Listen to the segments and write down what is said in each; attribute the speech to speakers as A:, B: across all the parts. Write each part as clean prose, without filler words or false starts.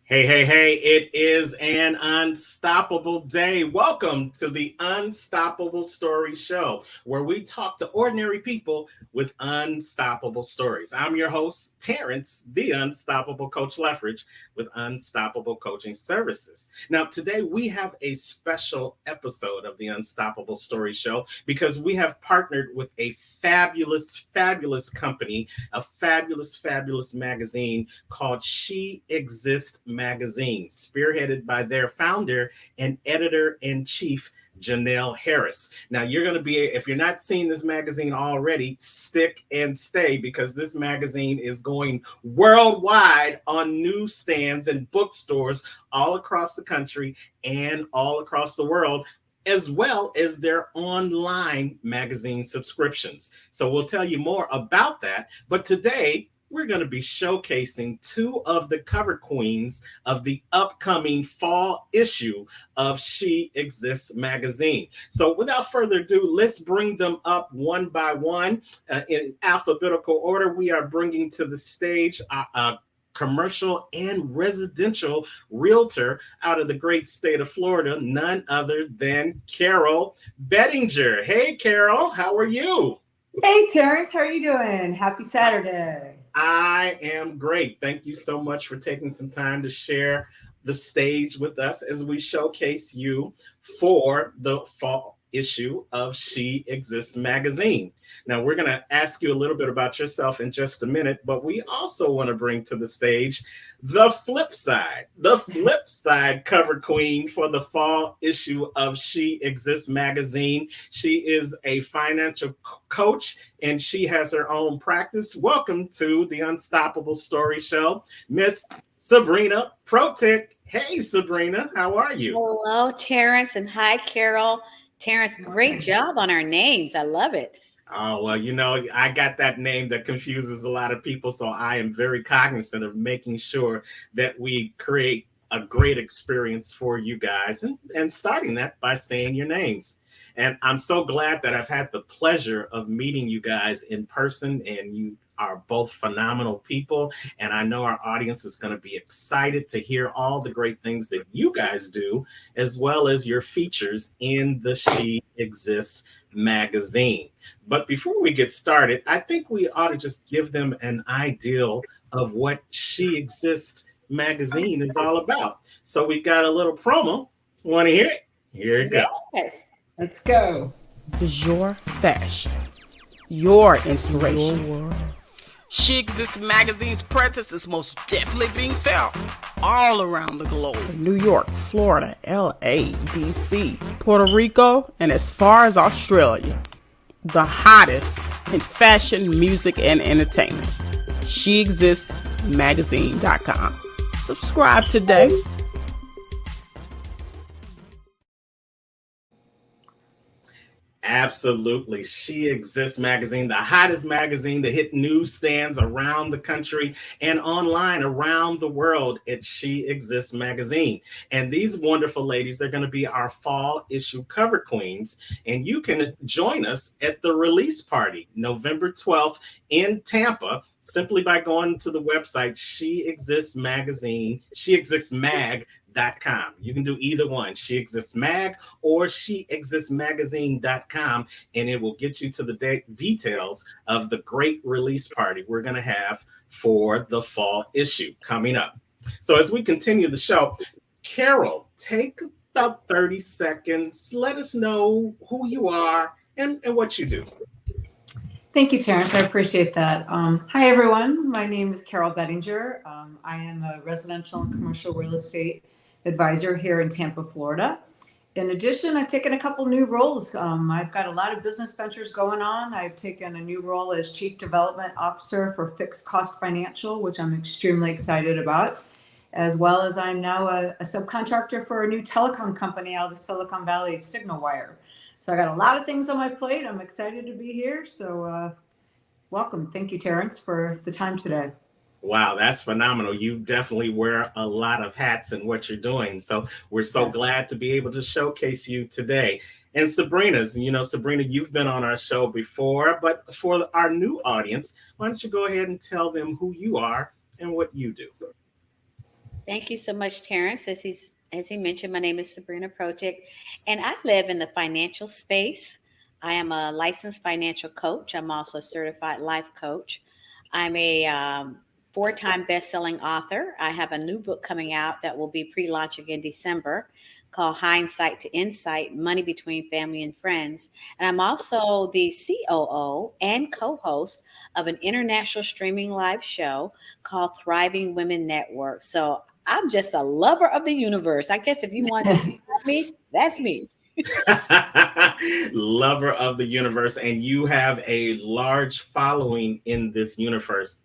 A: Hey, hey, hey, it is an unstoppable day. Welcome to the Unstoppable Story Show, where we talk to ordinary people with unstoppable stories. I'm your host, Terrence, the Unstoppable Coach Leffridge, with Unstoppable Coaching Services. Now, today we have a special episode of the Unstoppable Story Show because we have partnered with a fabulous, fabulous company, a fabulous, fabulous magazine called She Exists Magazine, spearheaded by their founder and editor-in-chief, Janelle Harris. Now, you're going to be, if you're not seeing this magazine already, stick and stay because this magazine is going worldwide on newsstands and bookstores all across the country and all across the world, as well as their online magazine subscriptions. So we'll tell you more about that. But today, we're going to be showcasing two of the cover queens of the upcoming fall issue of She Exists magazine. So without further ado, let's bring them up one by one in alphabetical order. We are bringing to the stage commercial and residential realtor out of the great state of Florida, none other than Carol Bellinger. Hey, Carol, how are you?
B: Hey, Terrence, how are you doing? Happy Saturday.
A: I am great. Thank you so much for taking some time to share the stage with us as we showcase you for the fall issue of She Exists magazine. Now, we're going to ask you a little bit about yourself in just a minute, but we also want to bring to the stage the flip side cover queen for the fall issue of She Exists magazine. She is a financial coach and she has her own practice. Welcome to the Unstoppable Story Show, Miss Sabrina Protic. Hey, Sabrina, how are you?
C: Hello, Terrence, and hi, Carol. Terrence, great job on our names. I love it.
A: Oh, well, I got that name that confuses a lot of people. So I am very cognizant of making sure that we create a great experience for you guys and starting that by saying your names. And I'm so glad that I've had the pleasure of meeting you guys in person, and you are both phenomenal people. And I know our audience is going to be excited to hear all the great things that you guys do, as well as your features in the She Exists magazine. But before we get started, I think we ought to just give them an idea of what She Exists magazine is all about. So we got a little promo. Want to hear it? Here it goes.
C: Yes.
B: Let's go.
D: Is your fashion, your inspiration. Your world.
E: She Exists magazine's presence is most definitely being felt all around the globe.
D: New York, Florida, LA, DC, Puerto Rico, and as far as Australia. The hottest in fashion, music, and entertainment. SheExistsMagazine.com. Subscribe today.
A: Absolutely. She Exists magazine, the hottest magazine to hit newsstands around the country and online around the world. It's She Exists magazine. And these wonderful ladies, they're going to be our fall issue cover queens. And you can join us at the release party, November 12th in Tampa, simply by going to the website, She Exists magazine, SheExistsMag.com. You can do either one, She Exists Mag or SheExistsMagazine.com, and it will get you to the details of the great release party we're going to have for the fall issue coming up. So as we continue the show, Carol, take about 30 seconds. Let us know who you are and what you do.
B: Thank you, Terrence. I appreciate that. Hi, everyone. My name is Carol Bellinger. I am a residential and commercial real estate advisor here in Tampa, Florida. In addition, I've taken a couple new roles. I've got a lot of business ventures going on. I've taken a new role as Chief Development Officer for Fixed Cost Financial, which I'm extremely excited about, as well as I'm now a subcontractor for a new telecom company out of the Silicon Valley, Signal Wire. So I got a lot of things on my plate. I'm excited to be here. So welcome. Thank you, Terrence, for the time today.
A: Wow, that's phenomenal. You definitely wear a lot of hats in what you're doing. So we're so glad to be able to showcase you today. And Sabrina, you've been on our show before, but for our new audience, why don't you go ahead and tell them who you are and what you do?
C: Thank you so much, Terrence. As he mentioned, my name is Sabrina Protic, and I live in the financial space. I am a licensed financial coach. I'm also a certified life coach. I'm a four-time best-selling author. I have a new book coming out that will be pre-launching in December called Hindsight to Insight: Money Between Family and Friends. And I'm also the COO and co-host of an international streaming live show called Thriving Women Network. So I'm just a lover of the universe. I guess if you want to describe me, that's me.
A: Lover of the universe, and you have a large following in this universe.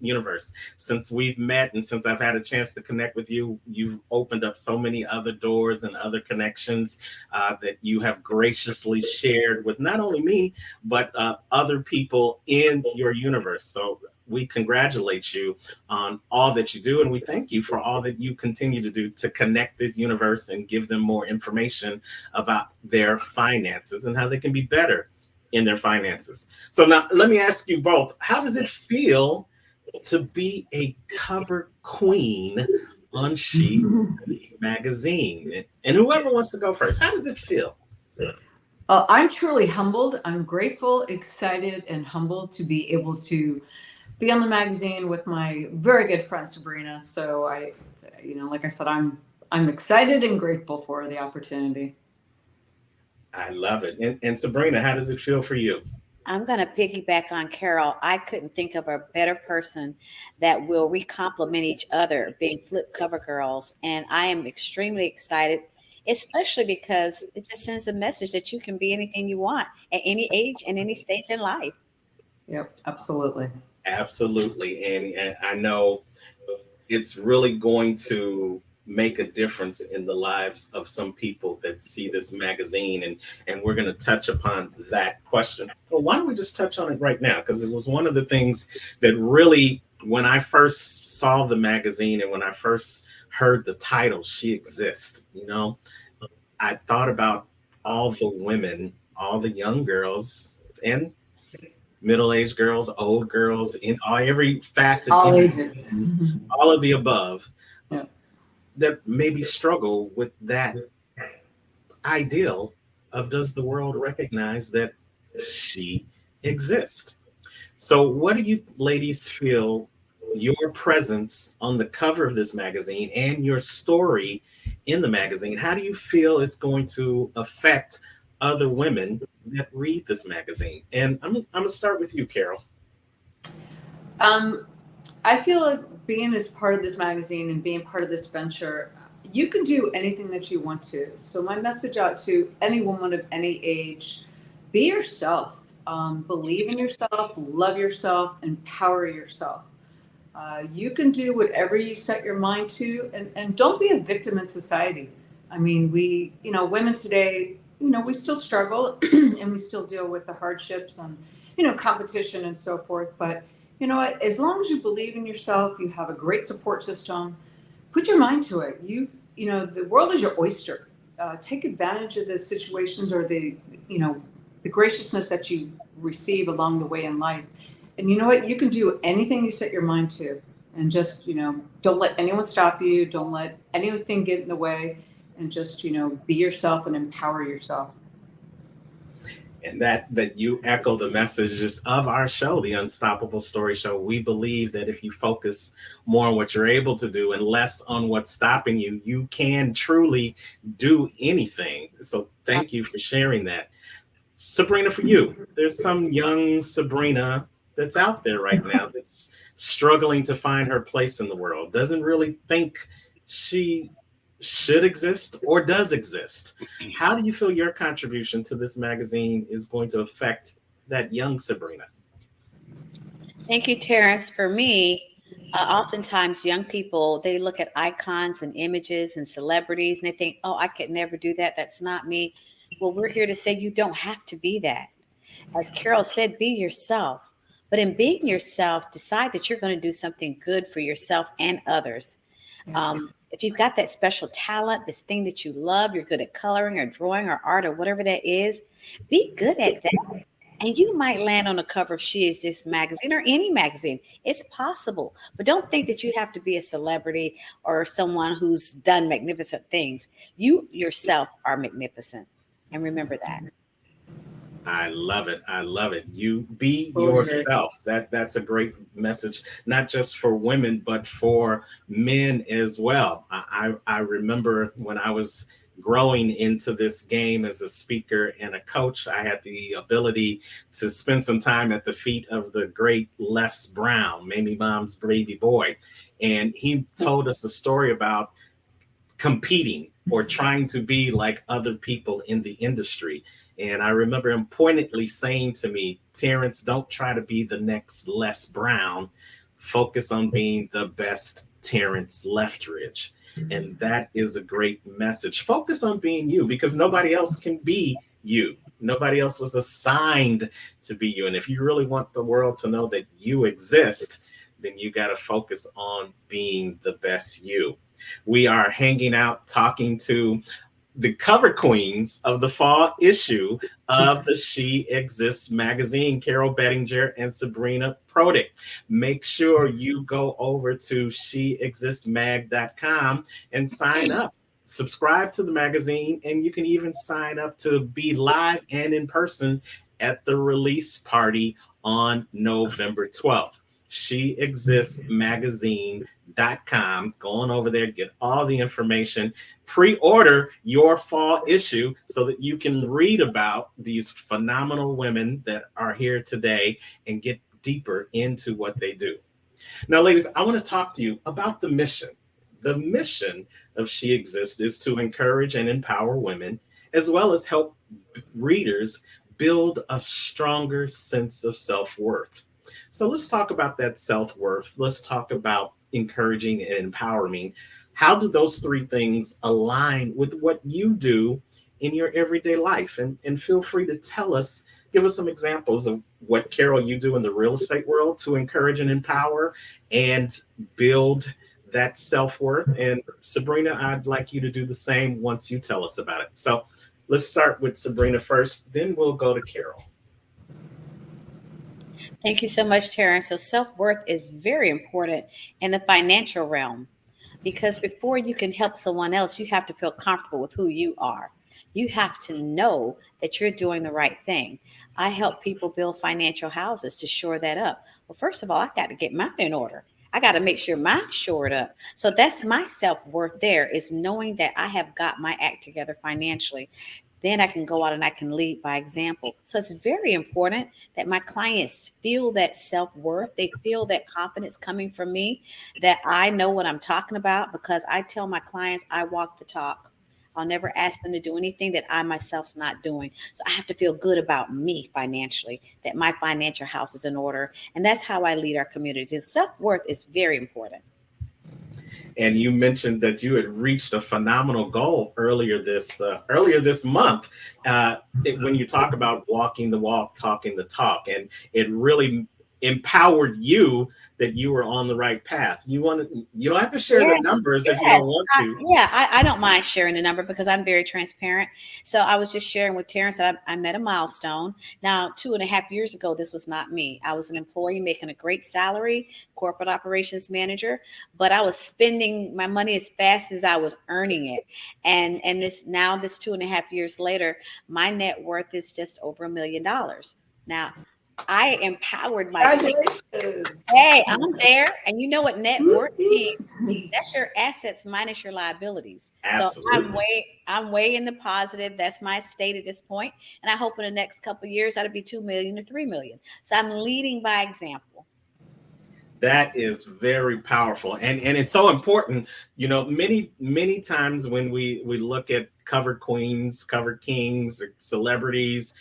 A: Since we've met and since I've had a chance to connect with you, you've opened up so many other doors and other connections that you have graciously shared with not only me but other people in your universe. So we congratulate you on all that you do, and we thank you for all that you continue to do to connect this universe and give them more information about their finances and how they can be better in their finances. So now let me ask you both, how does it feel to be a cover queen on She Exists magazine? And whoever wants to go first, how does it feel?
B: I'm truly humbled. I'm grateful, excited, and humbled to be able to be on the magazine with my very good friend Sabrina. So like I said, I'm excited and grateful for the opportunity.
A: I love it. And Sabrina, how does it feel for you?
C: I'm going to piggyback on Carol. I couldn't think of a better person that we complement each other, being flip cover girls. And I am extremely excited, especially because it just sends a message that you can be anything you want at any age and any stage in life.
B: Yep, absolutely.
A: Absolutely. And I know it's really going to make a difference in the lives of some people that see this magazine. And we're going to touch upon that question. Well, why don't we just touch on it right now? Because it was one of the things that really, when I first saw the magazine and when I first heard the title, She Exists, I thought about all the women, all the young girls and middle-aged girls, old girls, in every facet,
B: all ages,
A: all of the above,
B: yeah,
A: that maybe struggle with that ideal of, does the world recognize that she exists? So what do you ladies feel your presence on the cover of this magazine and your story in the magazine, how do you feel it's going to affect other women that read this magazine? And I'm going to start with you, Carol.
B: I feel like being as part of this magazine and being part of this venture, you can do anything that you want to. So my message out to any woman of any age: be yourself, believe in yourself, love yourself, empower yourself. You can do whatever you set your mind to, and don't be a victim in society. I mean, women today, we still struggle and we still deal with the hardships and, competition and so forth. But you know what? As long as you believe in yourself, you have a great support system, put your mind to it. The world is your oyster. Take advantage of the situations or the graciousness that you receive along the way in life. And you know what? You can do anything you set your mind to. And just, don't let anyone stop you. Don't let anything get in the way. And just, be yourself and empower yourself.
A: And that you echo the messages of our show, the Unstoppable Story Show. We believe that if you focus more on what you're able to do and less on what's stopping you, you can truly do anything. So thank you for sharing that. Sabrina, for you, there's some young Sabrina that's out there right now that's struggling to find her place in the world, doesn't really think she should exist or does exist. How do you feel your contribution to this magazine is going to affect that young Sabrina?
C: Thank you, Terrence. For me, oftentimes young people, they look at icons and images and celebrities and they think, oh, I could never do that. That's not me. Well, we're here to say you don't have to be that. As Carol said, be yourself. But in being yourself, decide that you're going to do something good for yourself and others. If you've got that special talent, this thing that you love, you're good at coloring or drawing or art or whatever that is, be good at that. And you might land on the cover of She Exists magazine or any magazine. It's possible. But don't think that you have to be a celebrity or someone who's done magnificent things. You yourself are magnificent. And remember that.
A: I love it. I love it. You be
B: Okay.
A: yourself. That's a great message, not just for women, but for men as well. I remember when I was growing into this game as a speaker and a coach, I had the ability to spend some time at the feet of the great Les Brown, Mamie Mom's baby boy. And he told us a story about competing or trying to be like other people in the industry. And I remember him pointedly saying to me, Terrence, don't try to be the next Les Brown. Focus on being the best Terrence Leftridge. And that is a great message. Focus on being you, because nobody else can be you. Nobody else was assigned to be you. And if you really want the world to know that you exist, then you got to focus on being the best you. We are hanging out talking to the cover queens of the fall issue of the She Exists magazine, Carol Bellinger and Sabrina Protic. Make sure you go over to sheexistsmag.com and sign up. Subscribe to the magazine, and you can even sign up to be live and in person at the release party on November 12th. sheexistsmagazine.com. Go on over there, get all the information, pre-order your fall issue so that you can read about these phenomenal women that are here today and get deeper into what they do. Now, ladies, I want to talk to you about the mission. The mission of She Exists is to encourage and empower women, as well as help readers build a stronger sense of self-worth. So let's talk about that self-worth. Let's talk about encouraging and empowering. How do those three things align with what you do in your everyday life? And feel free to tell us, give us some examples of what, Carol, you do in the real estate world to encourage and empower and build that self-worth. And Sabrina, I'd like you to do the same once you tell us about it. So let's start with Sabrina first, then we'll go to Carol.
C: Thank you so much, Terrence. So self-worth is very important in the financial realm, because before you can help someone else, you have to feel comfortable with who you are. You have to know that you're doing the right thing. I help people build financial houses to shore that up. Well, first of all, I got to get mine in order. I got to make sure mine's shored up. So that's my self-worth there, is knowing that I have got my act together financially. Then I can go out and I can lead by example. So it's very important that my clients feel that self-worth. They feel that confidence coming from me, that I know what I'm talking about, because I tell my clients I walk the talk. I'll never ask them to do anything that I myself's not doing. So I have to feel good about me financially, that my financial house is in order. And that's how I lead our communities. And self-worth is very important.
A: And you mentioned that you had reached a phenomenal goal earlier this month when you talk about walking the walk, talking the talk, and it really empowered you that you were on the right path. You don't have to share the numbers if you don't want to.
C: I don't mind sharing the number because I'm very transparent. So I was just sharing with Terrence that I met a milestone. Now, 2.5 years ago, this was not me. I was an employee making a great salary, corporate operations manager, but I was spending my money as fast as I was earning it. And this 2.5 years later, my net worth is just over $1 million. Now, I empowered myself. Hey, I'm there. And you know what net worth means? That's your assets minus your liabilities.
A: Absolutely.
C: So I'm way in the positive. That's my state at this point. And I hope in the next couple of years, that'll be 2 million to 3 million. So I'm leading by example.
A: That is very powerful. And it's so important. You know, many times when we look at covered queens, covered kings, celebrities,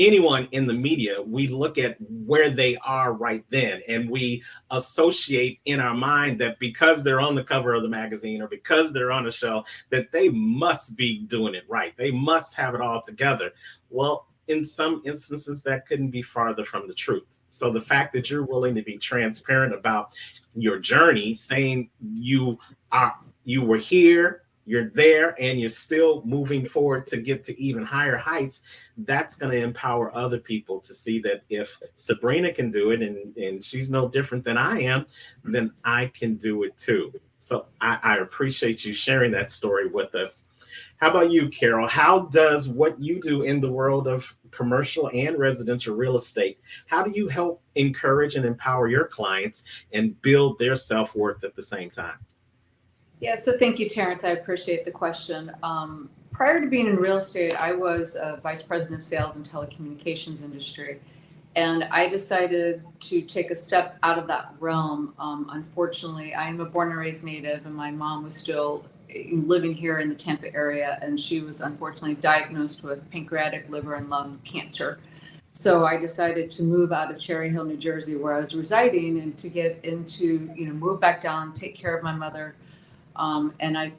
A: anyone in the media, we look at where they are right then, and we associate in our mind that because they're on the cover of the magazine or because they're on a show, that they must be doing it right. They must have it all together. Well, in some instances, that couldn't be farther from the truth. So the fact that you're willing to be transparent about your journey, saying you were here, you're there and you're still moving forward to get to even higher heights, that's going to empower other people to see that if Sabrina can do it, and she's no different than I am, then I can do it too. So I appreciate you sharing that story with us. How about you, Carol? How does what you do in the world of commercial and residential real estate, how do you help encourage and empower your clients and build their self-worth at the same time?
B: Yeah, so thank you, Terrence. I appreciate the question. Prior to being in real estate, I was a vice president of sales in telecommunications industry. And I decided to take a step out of that realm. Unfortunately, I am a born and raised native, and my mom was still living here in the Tampa area, and she was unfortunately diagnosed with pancreatic, liver, and lung cancer. So I decided to move out of Cherry Hill, New Jersey, where I was residing, and to get into, move back down, take care of my mother. And I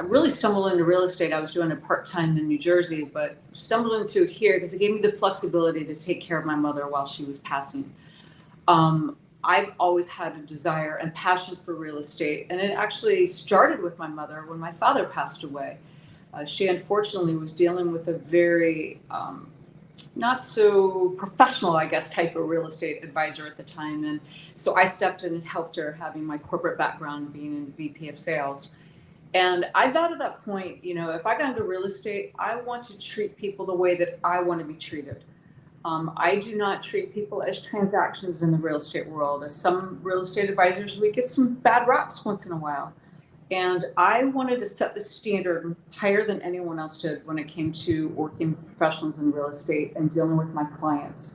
B: really stumbled into real estate. I was doing it part-time in New Jersey, but stumbled into it here because it gave me the flexibility to take care of my mother while she was passing. I've always had a desire and passion for real estate, and it actually started with my mother when my father passed away. She unfortunately was dealing with a very not so professional, I guess, type of real estate advisor at the time. And so I stepped in and helped her, having my corporate background, being in VP of sales. And I vowed at that point, if I got into real estate, I want to treat people the way that I want to be treated. I do not treat people as transactions in the real estate world. As some real estate advisors, we get some bad raps once in a while. And I wanted to set the standard higher than anyone else did when it came to working with professionals in real estate and dealing with my clients.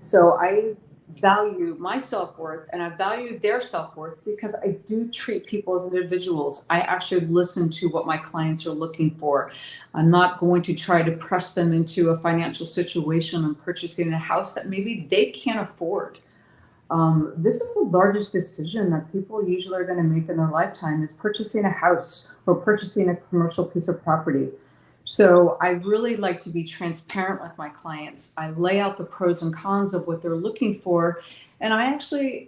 B: So I value my self-worth, and I value their self-worth because I do treat people as individuals. I actually listen to what my clients are looking for. I'm not going to try to press them into a financial situation and purchasing a house that maybe they can't afford. This is the largest decision that people usually are going to make in their lifetime, is purchasing a house or purchasing a commercial piece of property. So I really like to be transparent with my clients. I lay out the pros and cons of what they're looking for. And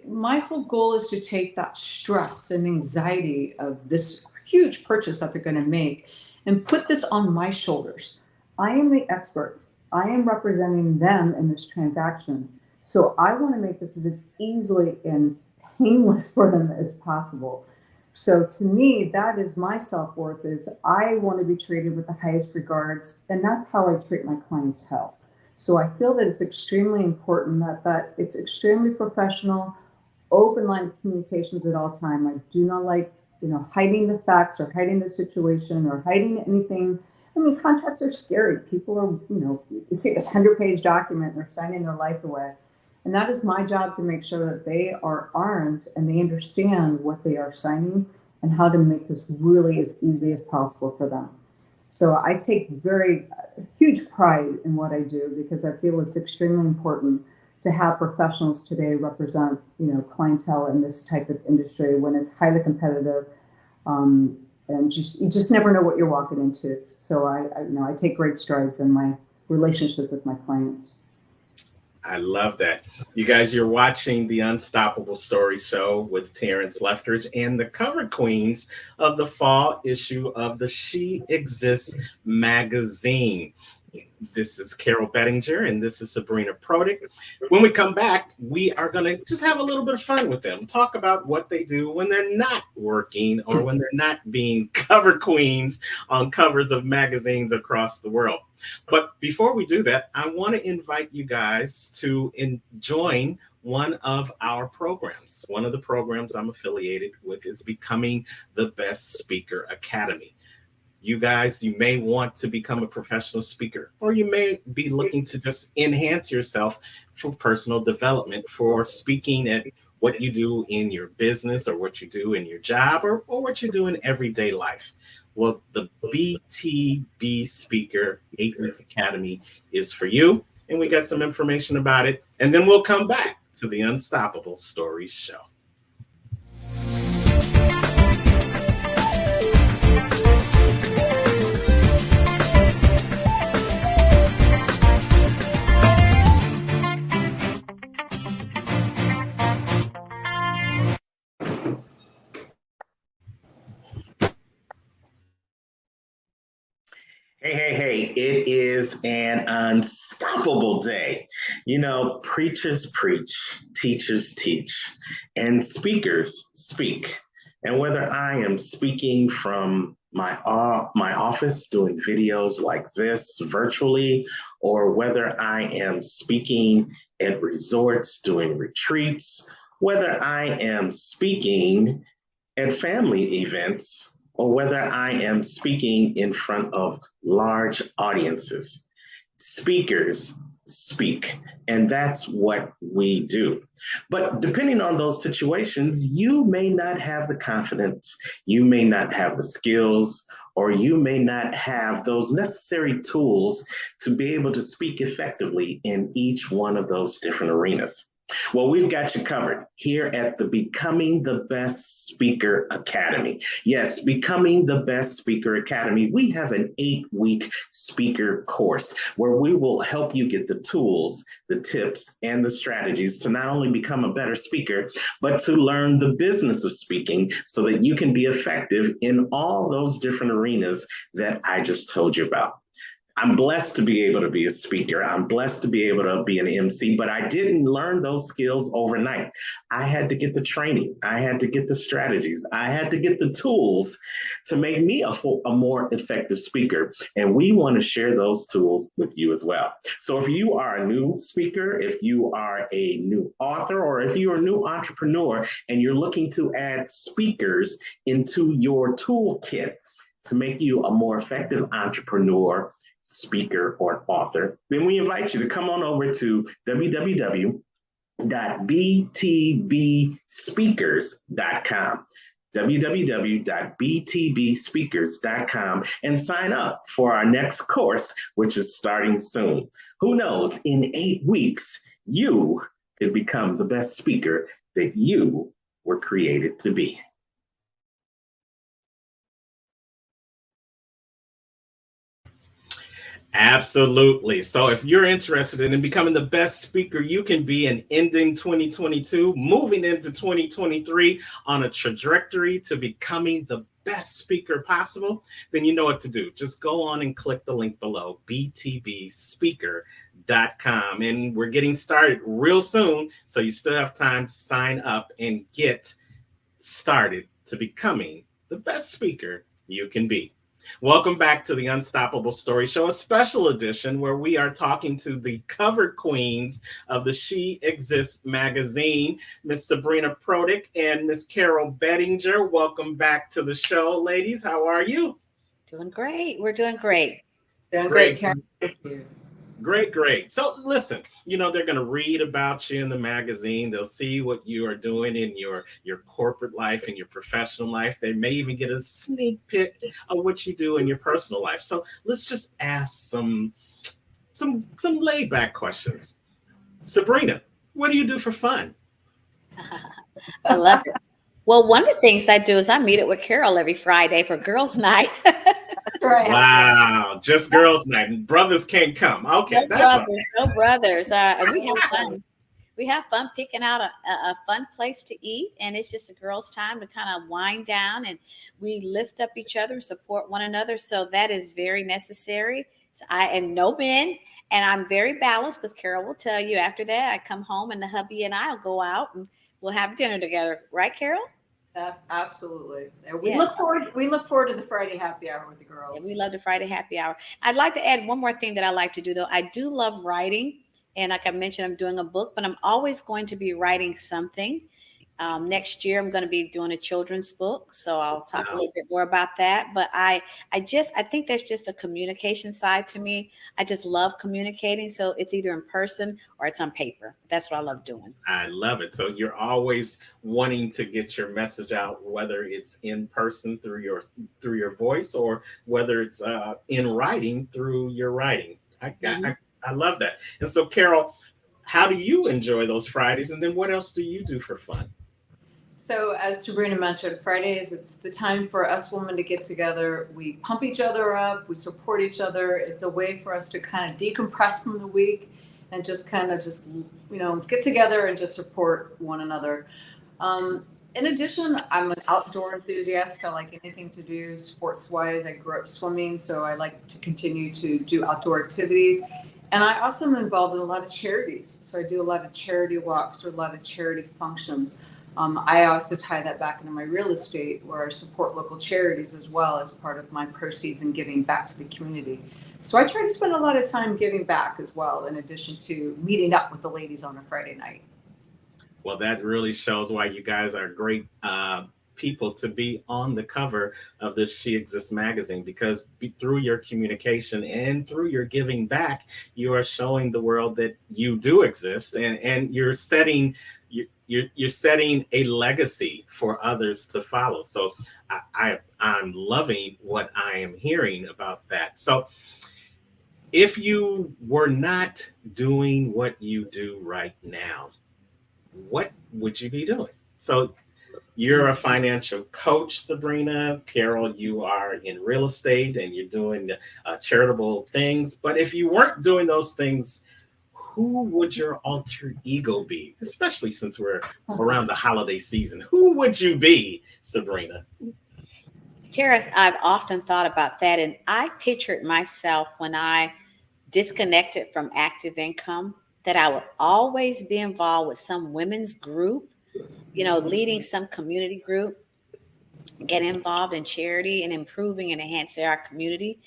B: my whole goal is to take that stress and anxiety of this huge purchase that they're going to make and put this on my shoulders. I am the expert. I am representing them in this transaction. So I want to make this as easily and painless for them as possible. So to me, that is my self-worth, is I want to be treated with the highest regards, and that's how I treat my clientele. So I feel that it's extremely important that it's extremely professional, open line of communications at all time. I do not like, hiding the facts or hiding the situation or hiding anything. I mean, contracts are scary. People are, you see this 100-page document, they're signing their life away. And that is my job, to make sure that they are armed and they understand what they are signing and how to make this really as easy as possible for them. So I take very huge pride in what I do, because I feel it's extremely important to have professionals today represent, clientele in this type of industry when it's highly competitive. And you just never know what you're walking into. So I take great strides in my relationships with my clients.
A: I love that. You guys, you're watching the Unstoppable Story Show with Terrence Lefteridge and the cover queens of the fall issue of the She Exists magazine. This is Carol Bellinger and this is Sabrina Protic. When we come back, we are going to just have a little bit of fun with them, talk about what they do when they're not working or when they're not being cover queens on covers of magazines across the world. But before we do that, I want to invite you guys to join one of our programs. One of the programs I'm affiliated with is Becoming the Best Speaker Academy. You guys, you may want to become a professional speaker, or you may be looking to just enhance yourself for personal development, for speaking at what you do in your business or what you do in your job or what you do in everyday life. Well, the BTB Speaker 8-Week Academy is for you, and we got some information about it, and then we'll come back to the Unstoppable Stories Show. Hey, it is an unstoppable day. You know, preachers preach, teachers teach, and speakers speak. And whether I am speaking from my office doing videos like this virtually, or whether I am speaking at resorts doing retreats, whether I am speaking at family events, or whether I am speaking in front of large audiences. Speakers speak, and that's what we do. But depending on those situations, you may not have the confidence, you may not have the skills, or you may not have those necessary tools to be able to speak effectively in each one of those different arenas. Well, we've got you covered here at the Becoming the Best Speaker Academy. Yes, Becoming the Best Speaker Academy. We have an 8-week speaker course where we will help you get the tools, the tips, and the strategies to not only become a better speaker, but to learn the business of speaking so that you can be effective in all those different arenas that I just told you about. I'm blessed to be able to be a speaker. I'm blessed to be able to be an MC, but I didn't learn those skills overnight. I had to get the training. I had to get the strategies. I had to get the tools to make me a more effective speaker. And we want to share those tools with you as well. So if you are a new speaker, if you are a new author, or if you're a new entrepreneur and you're looking to add speakers into your toolkit to make you a more effective entrepreneur, speaker, or author, then we invite you to come on over to www.btbspeakers.com www.btbspeakers.com and sign up for our next course, which is starting soon. Who knows, in 8 weeks, you could become the best speaker that you were created to be. Absolutely. So if you're interested in becoming the best speaker you can be and ending 2022, moving into 2023 on a trajectory to becoming the best speaker possible, then you know what to do. Just go on and click the link below, btbspeaker.com. And we're getting started real soon, so you still have time to sign up and get started to becoming the best speaker you can be. Welcome back to the Unstoppable Story Show, a special edition where we are talking to the cover queens of the She Exists magazine, Miss Sabrina Protic and Miss Carol Bellinger. Welcome back to the show, ladies. How are you?
C: Doing great. We're doing great.
B: Doing great, Terrence. Thank you.
A: Great. So listen, you know, they're going to read about you in the magazine. They'll see what you are doing in your corporate life and your professional life. They may even get a sneak peek of what you do in your personal life. So let's just ask some laid back questions. Sabrina, what do you do for fun?
C: I love it. Well, one of the things I do is I meet up with Carol every Friday for girls' night.
B: Right.
A: Wow, just girls' night. Brothers can't come. Okay,
C: No brothers. And we have fun. We have fun picking out a fun place to eat, and it's just a girls' time to kind of wind down, and we lift up each other, support one another. So that is very necessary. So and no men, and I'm very balanced because Carol will tell you after that I come home and the hubby and I will go out and we'll have dinner together, right, Carol?
B: Absolutely. We look forward to the Friday happy hour with the girls.
C: Yeah, we love the Friday happy hour. I'd like to add one more thing that I like to do, though. I do love writing. And like I mentioned, I'm doing a book, but I'm always going to be writing something. Next year, I'm going to be doing a children's book. So I'll talk a little bit more about that. But I think there's just a communication side to me. I just love communicating. So it's either in person or it's on paper. That's what I love doing.
A: I love it. So you're always wanting to get your message out, whether it's in person through your voice or whether it's in writing through your writing. I love that. And so, Carol, how do you enjoy those Fridays? And then what else do you do for fun?
B: So as Sabrina mentioned, Fridays, it's the time for us women to get together. We pump each other up. We support each other. It's a way for us to kind of decompress from the week and just get together and just support one another. In addition, I'm an outdoor enthusiast. I like anything to do sports-wise. I grew up swimming, so I like to continue to do outdoor activities. And I also am involved in a lot of charities. So I do a lot of charity walks or a lot of charity functions. I also tie that back into my real estate, where I support local charities as well as part of my proceeds and giving back to the community. So I try to spend a lot of time giving back as well, in addition to meeting up with the ladies on a Friday night.
A: Well, that really shows why you guys are great people to be on the cover of this She Exists magazine, because through your communication and through your giving back, you are showing the world that you do exist, and you're setting you're setting a legacy for others to follow. So I'm loving what I am hearing about that. So if you were not doing what you do right now, what would you be doing? So you're a financial coach, Sabrina. Carol, you are in real estate and you're doing charitable things. But if you weren't doing those things, who would your alter ego be? Especially since we're around the holiday season. Who would you be, Sabrina?
C: Terrace, I've often thought about that, and I pictured myself when I disconnected from active income, that I would always be involved with some women's group, leading some community group, get involved in charity and improving and enhancing our community.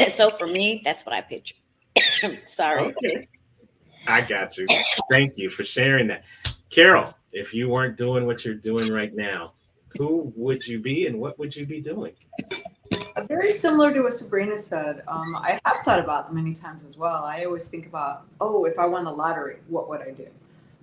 C: So for me, that's what I picture. Sorry.
A: Okay. I got you. Thank you for sharing that. Carol, if you weren't doing what you're doing right now, who would you be and what would you be doing?
B: Very similar to what Sabrina said. I have thought about it many times as well. I always think about, if I won the lottery, what would I do?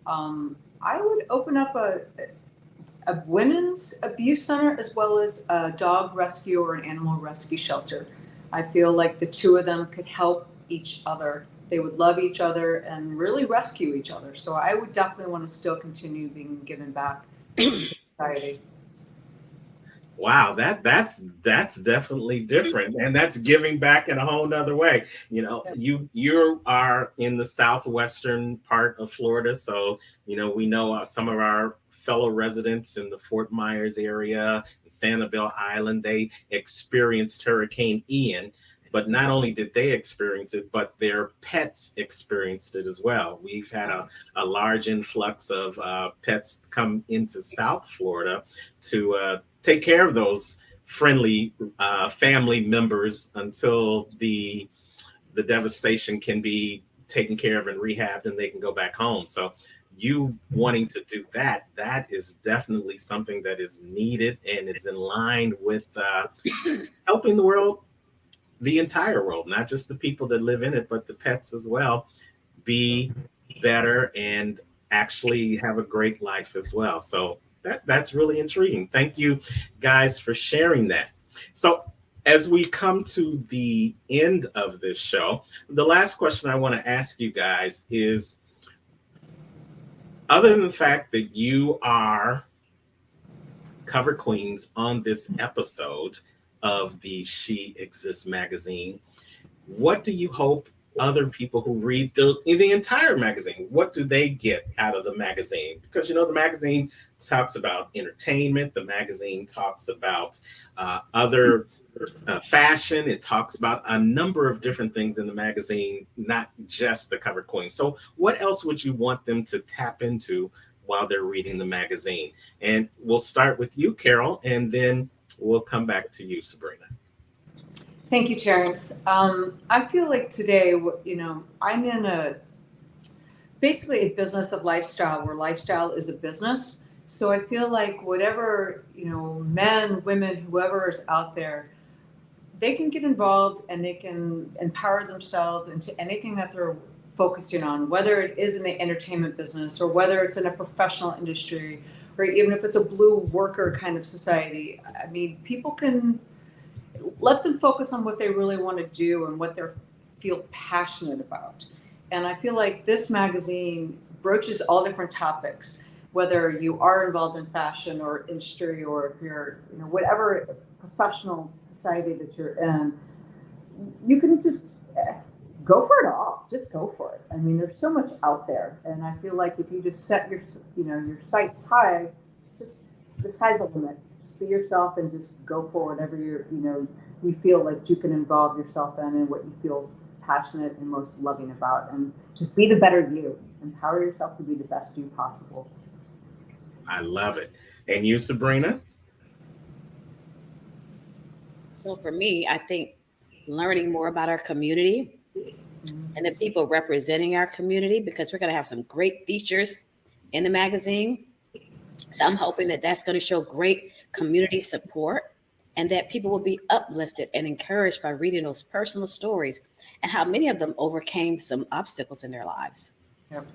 B: I would open up a women's abuse center as well as a dog rescue or an animal rescue shelter. I feel like the two of them could help each other. They would love each other and really rescue each other. So I would definitely want to still continue being given back to society.
A: Wow, that's definitely different, and that's giving back in a whole nother way. You are in the southwestern part of Florida, so we know some of our fellow residents in the Fort Myers area, Sanibel Island. They experienced Hurricane Ian, but not only did they experience it, but their pets experienced it as well. We've had a large influx of pets come into South Florida to take care of those friendly family members until the devastation can be taken care of and rehabbed and they can go back home. So you wanting to do that is definitely something that is needed and is in line with helping the world, the entire world, not just the people that live in it, but the pets as well, be better and actually have a great life as well. So that's really intriguing. Thank you guys for sharing that. So as we come to the end of this show, the last question I want to ask you guys is, other than the fact that you are cover queens on this episode of the She Exists magazine, what do you hope other people who read the entire magazine, what do they get out of the magazine? Because the magazine talks about entertainment, the magazine talks about other fashion, it talks about a number of different things in the magazine, not just the cover queen. So what else would you want them to tap into while they're reading the magazine? And we'll start with you, Carol, and then we'll come back to you, Sabrina.
B: Thank you, Terrence. I feel like today, I'm in basically a business of lifestyle, where lifestyle is a business. So I feel like whatever, men, women, whoever is out there, they can get involved and they can empower themselves into anything that they're focusing on, whether it is in the entertainment business or whether it's in a professional industry, or even if it's a blue worker kind of society. I mean, people can let them focus on what they really want to do and what they feel passionate about. And I feel like this magazine broaches all different topics, whether you are involved in fashion or industry, or if you're, whatever professional society that you're in, you can just go for it all. Just go for it. I mean, there's so much out there. And I feel like if you just set your sights high, just the sky's the limit. Just be yourself and just go for whatever you feel like you can involve yourself in and what you feel passionate and most loving about, and just be the better you. Empower yourself to be the best you possible.
A: I love it. And you, Sabrina?
C: So for me, I think learning more about our community and the people representing our community, because we're going to have some great features in the magazine. So I'm hoping that that's going to show great community support and that people will be uplifted and encouraged by reading those personal stories and how many of them overcame some obstacles in their lives.
B: Yep.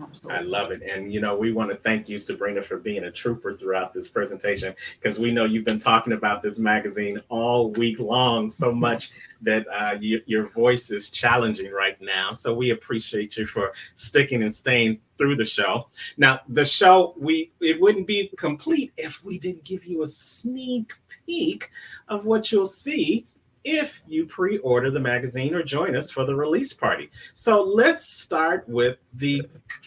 B: Absolutely.
A: I love it. And, we want to thank you, Sabrina, for being a trooper throughout this presentation, because we know you've been talking about this magazine all week long so much that your voice is challenging right now. So we appreciate you for sticking and staying through the show. Now, the show, it wouldn't be complete if we didn't give you a sneak peek of what you'll see if you pre-order the magazine or join us for the release party. So let's start with the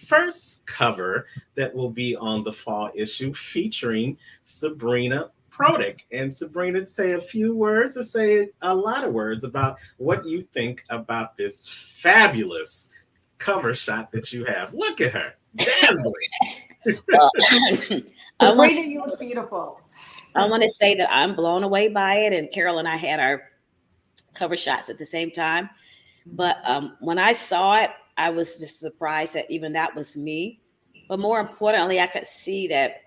A: first cover that will be on the fall issue, featuring Sabrina Protic. And Sabrina, say a few words or say a lot of words about what you think about this fabulous cover shot that you have. Look at her, dazzling.
B: Sabrina, you look beautiful.
C: I want to say that I'm blown away by it, and Carol and I had our cover shots at the same time. But when I saw it, I was just surprised that even that was me. But more importantly, I could see that,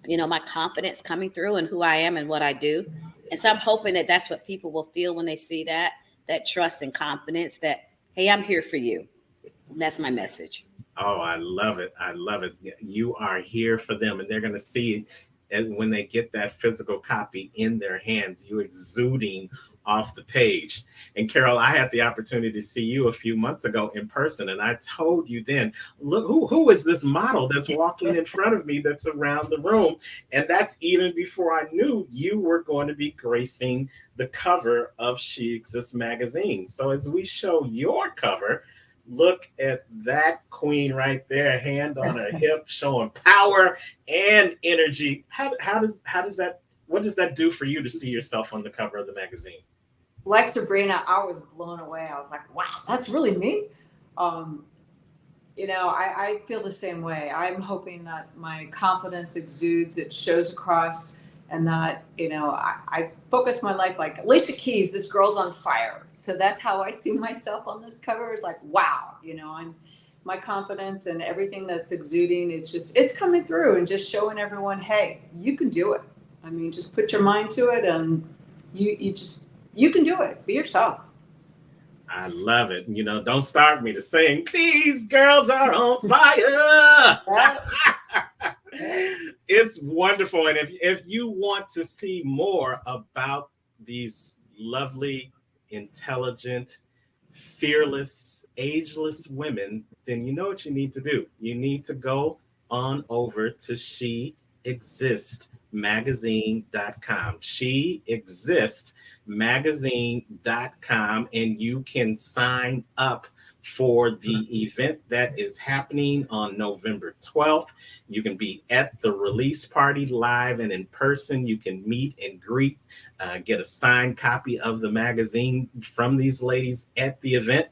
C: my confidence coming through and who I am and what I do. And so I'm hoping that that's what people will feel when they see that trust and confidence that, hey, I'm here for you. And that's my message.
A: Oh, I love it. I love it. You are here for them, and they're going to see it. And when they get that physical copy in their hands, you exuding off the page. And Carol, I had the opportunity to see you a few months ago in person, and I told you then, look, who is this model that's walking in front of me that's around the room? And that's even before I knew you were going to be gracing the cover of She Exists magazine. So as we show your cover, look at that queen right there, hand on her hip, showing power and energy. How does that, what does that do for you to see yourself on the cover of the magazine?
B: Like Sabrina, I was blown away. I was like, wow, that's really me. I feel the same way. I'm hoping that my confidence exudes, it shows across, and that, I focus my life like Alicia Keys, this girl's on fire. So that's how I see myself on this cover, is like, wow, my confidence and everything that's exuding, it's coming through and just showing everyone, hey, you can do it. I mean, just put your mind to it and you can do it. Be yourself.
A: I love it. Don't start me to sing, these girls are on fire. It's wonderful. And if you want to see more about these lovely, intelligent, fearless, ageless women, then you know what you need to do. You need to go on over to SheExistMagazine.com. SheExistMagazine.com, and you can sign up for the event that is happening on November 12th. You can be at the release party live and in person. You can meet and greet, get a signed copy of the magazine from these ladies at the event.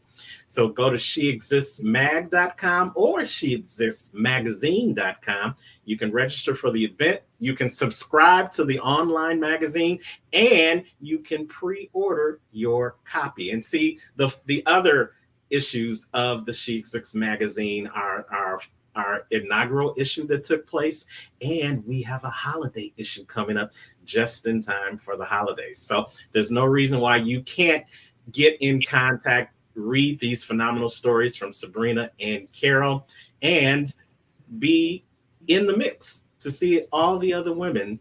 A: So go to SheExistMag.com or SheExistMagazine.com. You can register for the event. You can subscribe to the online magazine, and you can pre-order your copy. And see, the other issues of the She Exists magazine are our inaugural issue that took place, and we have a holiday issue coming up just in time for the holidays. So there's no reason why you can't get in contact, read these phenomenal stories from Sabrina and Carol, and be in the mix to see all the other women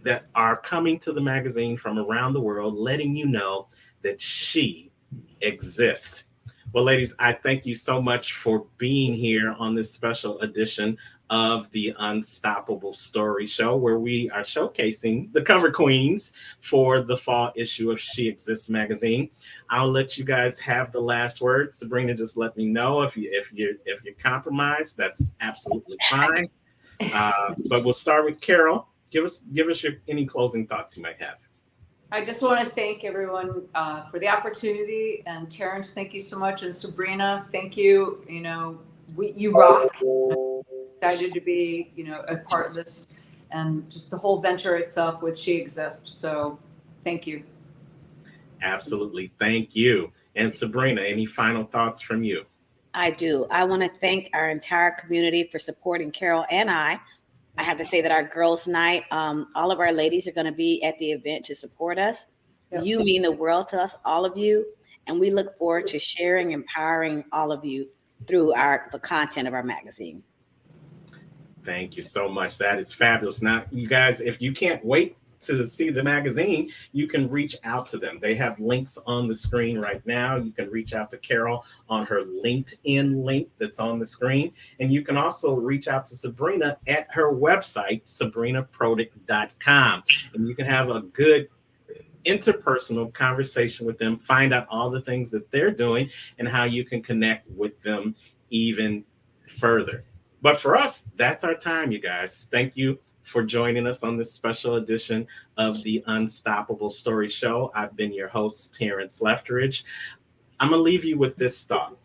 A: that are coming to the magazine from around the world, letting you know that she exists. Well, ladies, I thank you so much for being here on this special edition of the Unstoppable Story Show, where we are showcasing the cover queens for the fall issue of She Exists magazine. I'll let you guys have the last word. Sabrina, just let me know if you're compromised. That's absolutely fine. But we'll start with Carol. give us any closing thoughts you might have.
B: I just want to thank everyone for the opportunity. And Terrence, thank you so much. And Sabrina, thank you. You know, you rock. I'm excited to be, a part of this and just the whole venture itself with She Exists. So thank you.
A: Absolutely. Thank you. And Sabrina, any final thoughts from you?
C: I do. I want to thank our entire community for supporting Carol and I. I have to say that our girls' night, all of our ladies are going to be at the event to support us. Yep. You mean the world to us, all of you. And we look forward to sharing, empowering all of you through the content of our magazine.
A: Thank you so much. That is fabulous. Now, you guys, if you can't wait to see the magazine, you can reach out to them. They have links on the screen right now. You can reach out to Carol on her LinkedIn link that's on the screen. And you can also reach out to Sabrina at her website, sabrinaprotic.com. And you can have a good interpersonal conversation with them, find out all the things that they're doing and how you can connect with them even further. But for us, that's our time, you guys. Thank you for joining us on this special edition of the Unstoppable Story Show. I've been your host, Terrence Lefteridge. I'm going to leave you with this thought,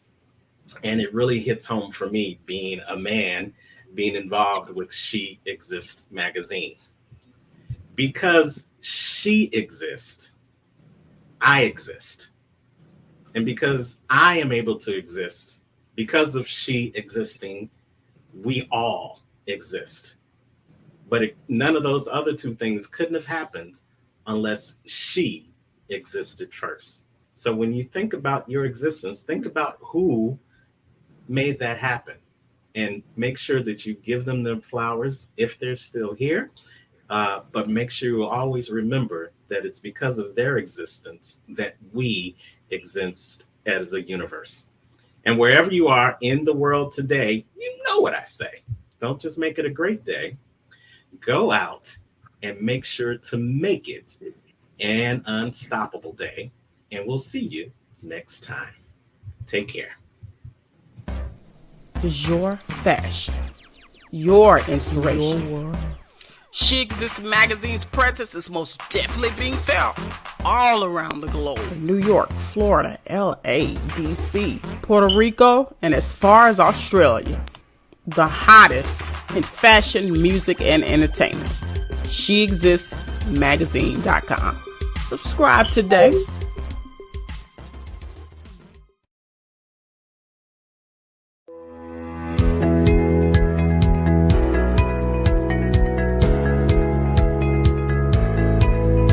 A: and it really hits home for me being a man, being involved with She Exists magazine. Because she exists, I exist. And because I am able to exist, because of she existing, we all exist. But none of those other two things couldn't have happened unless she existed first. So when you think about your existence, think about who made that happen and make sure that you give them their flowers if they're still here. But make sure you always remember that it's because of their existence that we exist as a universe. And wherever you are in the world today, you know what I say. Don't just make it a great day. Go out and make sure to make it an unstoppable day. And we'll see you next time. Take care.
D: Your fashion, your inspiration, your world.
E: She Exists magazine's presence is most definitely being felt all around the globe.
D: New York, Florida, LA, DC, Puerto Rico, and as far as Australia. The hottest in fashion, music, and entertainment. She Exists magazine.com. Subscribe today.